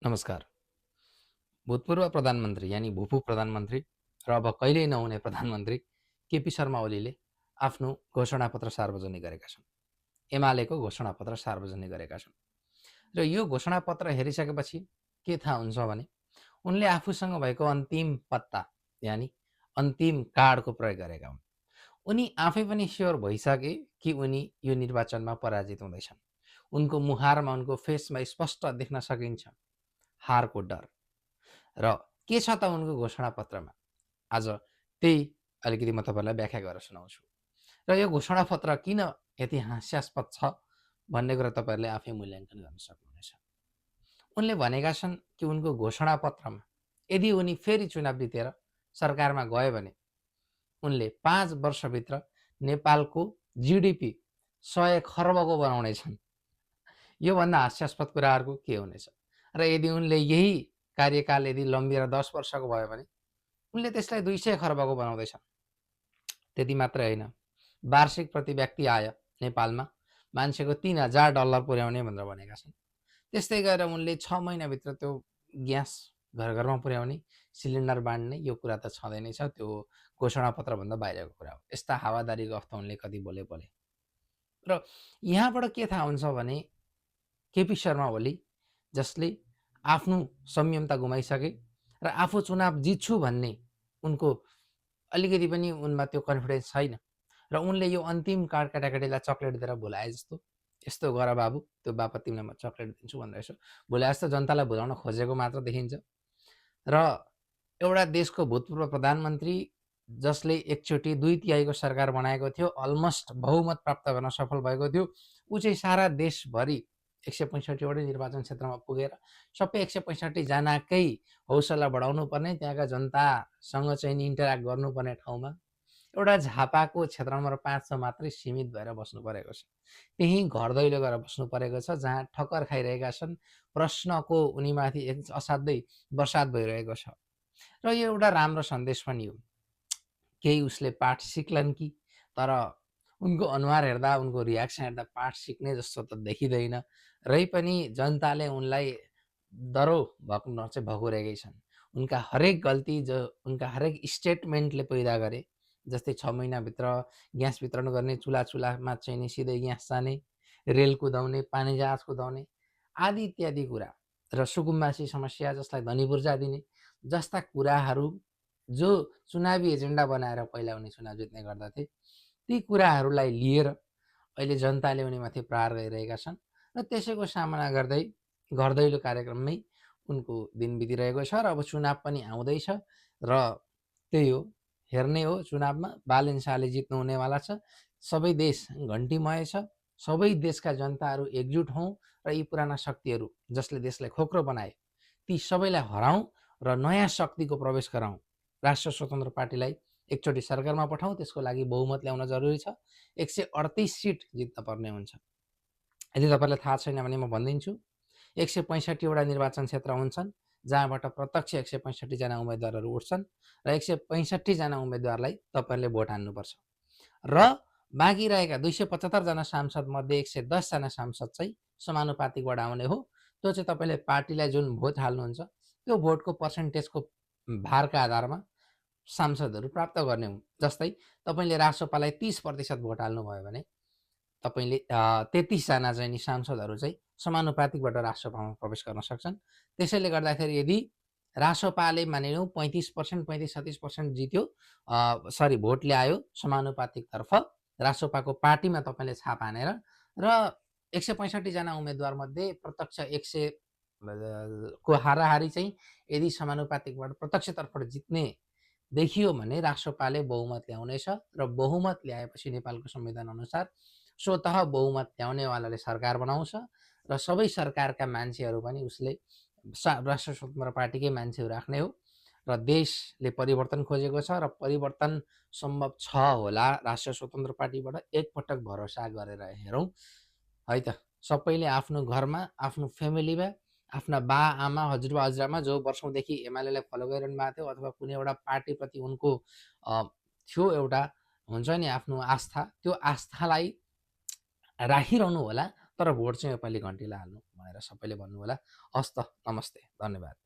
नमस्कार। भूतपूर्व प्रधानमन्त्री यानी भूपू प्रधानमन्त्री र अब कहिल्यै नहुने प्रधानमन्त्री केपी शर्मा ओलीले आफ्नो घोषणापत्र सार्वजनिक गरेका छन्। एमालेको घोषणापत्र सार्वजनिक गरेका छन् र यो घोषणापत्र हेरिसकेपछि के थाहा हुन्छ भने उनले आफूसँग भएको अन्तिम पत्ता यानी अन्तिम कार्डको प्रयोग गरेका हुन्। उनी आफै पनि स्योर भइसके कि उनी यो निर्वाचनमा पराजित हुँदैछन्। उनको मुहारमा, उनको फेसमा स्पष्ट देख्न सकिन्छ हारको डर। र के छ त उनको घोषणापत्रमा, आज त्यही अलिकति म तपाईँलाई व्याख्या गरेर सुनाउँछु। र यो घोषणापत्र किन यति हास्यास्पद छ भन्ने कुरा तपाईँहरूले आफै मूल्याङ्कन गर्न सक्नुहुनेछ। उनले भनेका छन् कि उनको घोषणापत्रमा यदि उनी फेरि चुनाव जितेर सरकारमा गयो भने उनले 5 वर्षभित्र नेपालको जिडिपी 100 खर्बको बनाउनेछन्। योभन्दा हास्यास्पद कुराहरूको के हुनेछ। र यदि उनले यही कार्यकाल यदि लम्बिएर 10 वर्षको भयो भने उनले त्यसलाई 200 खर्बको बनाउँदैछन्। त्यति मात्रै होइन, वार्षिक प्रति व्यक्ति आय नेपालमा मान्छेको $3000 पुर्याउने भनेर भनेका छन्। त्यस्तै गरेर उनले 6 महिनाभित्र त्यो ग्यास घर घरमा पुर्याउने, सिलिन्डर बाँड्ने, यो कुरा त छँदै नै छ, त्यो घोषणापत्रभन्दा बाहिरको कुरा हो। यस्ता हावादारी गफ त उनले कति बोले। र यहाँबाट के थाहा हुन्छ भने केपी शर्मा ओली जसले आफ्नो संयमता गुमाइसके र आफू चुनाव जित्छु भन्ने उनको अलिकति पनि उनमा त्यो कन्फिडेन्स छैन र उनले यो अन्तिम कार्ड केटाकेटीलाई चक्लेट दिएर भुलाए जस्तो, यस्तो गर बाबु, त्यो बापा तिमीलाई म चक्लेट दिन्छु भनेर यसो भुलाए जस्तो जनतालाई भुलाउन खोजेको मात्र देखिन्छ। र एउटा देशको भूतपूर्व प्रधानमन्त्री जसले एकचोटि 2/3 सरकार बनाएको थियो, अलमोस्ट बहुमत प्राप्त गर्न सफल भएको थियो, ऊ चाहिँ सारा देशभरि 165 वटै निर्वाचन क्षेत्रमा पुगेर सबै 165 जनाकै हौसला बढाउनु पर्ने, त्यहाँका जनतासँग चाहिँ इन्टरेक्ट गर्नुपर्ने ठाउँमा एउटा झापाको क्षेत्र नम्बर 5 मात्रै सीमित भएर बस्नु परेको छ। त्यही घर दैलो गरेर बस्नु परेको छ, जहाँ ठक्कर खाइरहेका छन्, प्रश्नको उनीमाथि असाध्यै बर्सात भइरहेको छ। र यो एउटा राम्रो सन्देश पनि हो। केही उसले पाठ सिक्लान् कि, तर उनको अनुहार हेर्दा, उनको रियाक्सन हेर्दा पाठ सिक्ने जस्तो त देखिँदैन। रै पनि जनताले उनलाई दरो भक्न चाहिँ भकुरेकै छन्। उनका हरेक गल्ती, जो उनका हरेक स्टेटमेन्टले पैदा गरे, जस्तै 6 महिनाभित्र ग्यास वितरण गर्ने, चुलामा चाहिँ नि सिधै ग्यास जाने, रेल कुदाउने, पानी जहाज कुदाउने आदि इत्यादि कुरा, र सुकुम्बासी समस्या जसलाई धनीबुर्जा दिने जस्ता कुराहरू जो चुनावी एजेन्डा बनाएर पहिला उनी चुनाव जित्ने गर्दथे, ती कुराहरूलाई लिएर अहिले जनताले उनीमाथि प्रहार गरिरहेका छन् र त्यसैको सामना गर्दै घर दैलो कार्यक्रममै उनको दिन बितिरहेको छ। र अब चुनाव पनि आउँदैछ र त्यही हो, हेर्ने हो। चुनावमा बालेन शाहले जित्नु हुनेवाला छ। सबै देश घन्टीमय छ। सबै देशका जनताहरू एकजुट हौँ र यी पुराना शक्तिहरू जसले देशलाई खोक्रो बनाए ती सबैलाई हराउँ र नयाँ शक्तिको प्रवेश गराउँ। राष्ट्रिय स्वतन्त्र पार्टीलाई एकचोटि सरकारमा पठाउँ, त्यसको लागि बहुमत ल्याउन जरुरी छ। 138 सिट जित्न पर्ने हुन्छ। यदि तपाईँलाई थाहा छैन भने म भनिदिन्छु, 165 वटा निर्वाचन क्षेत्र हुन्छन्, जहाँबाट प्रत्यक्ष 165 जना उम्मेदवारहरू उठ्छन् र 165 जना उम्मेदवारलाई तपाईँहरूले भोट हान्नुपर्छ। र बाँकी रहेका 275 जना सांसद मध्ये 110 जना सांसद चाहिँ समानुपातिकबाट आउने हो। त्यो चाहिँ तपाईँले पार्टीलाई जुन भोट हाल्नुहुन्छ त्यो भोटको पर्सेन्टेजको भारका आधारमा सांसदहरू प्राप्त गर्ने हुन्। जस्तै तपाईँले रासोपालाई 30% भोट हाल्नुभयो भने तपाईँले 33 जना चाहिँ नि सांसदहरू चाहिँ समानुपातिकबाट रासोपामा प्रवेश गर्न सक्छन्। त्यसैले गर्दाखेरि यदि रासोपाले मानिलिउँ 35%, 35-37% जित्यो, भोट ल्यायो समानुपातिकतर्फ, रासोपाको पार्टीमा तपाईँले छाप हानेर, र 165 जना उम्मेदवार मध्ये प्रत्यक्ष 100 को हाराहारी चाहिँ यदि समानुपातिकबाट प्रत्यक्षतर्फबाट जित्ने देखियो भने रासोपाले बहुमत ल्याउनेछ र बहुमत ल्याएपछि नेपालको संविधान अनुसार स्वतः बहुमत ल्याउनेवालाले सरकार बनाउँछ र सबै सरकारका मान्छेहरू पनि उसले राष्ट्रिय स्वतन्त्र पार्टीकै मान्छेहरू राख्ने हो। र देशले परिवर्तन खोजेको छ र परिवर्तन सम्भव छ होला राष्ट्रिय स्वतन्त्र पार्टीबाट। एकपटक भरोसा गरेर हेरौँ है त। सबैले आफ्नो घरमा, आफ्नो फ्यामिलीमा, आफ्ना बा आमा, हजुरबा हजुरआमा जो वर्षौँदेखि एमालेलाई फलो गरिरहनु भएको थियो अथवा कुनै एउटा पार्टीप्रति उनको थियो एउटा हुन्छ नि आफ्नो आस्था, त्यो आस्थालाई राखिरहनु होला। तर भोट चाहिँ योपालि घन्टीलाई हाल्नु भनेर सबैले भन्नुहोला। हस् त, नमस्ते, धन्यवाद।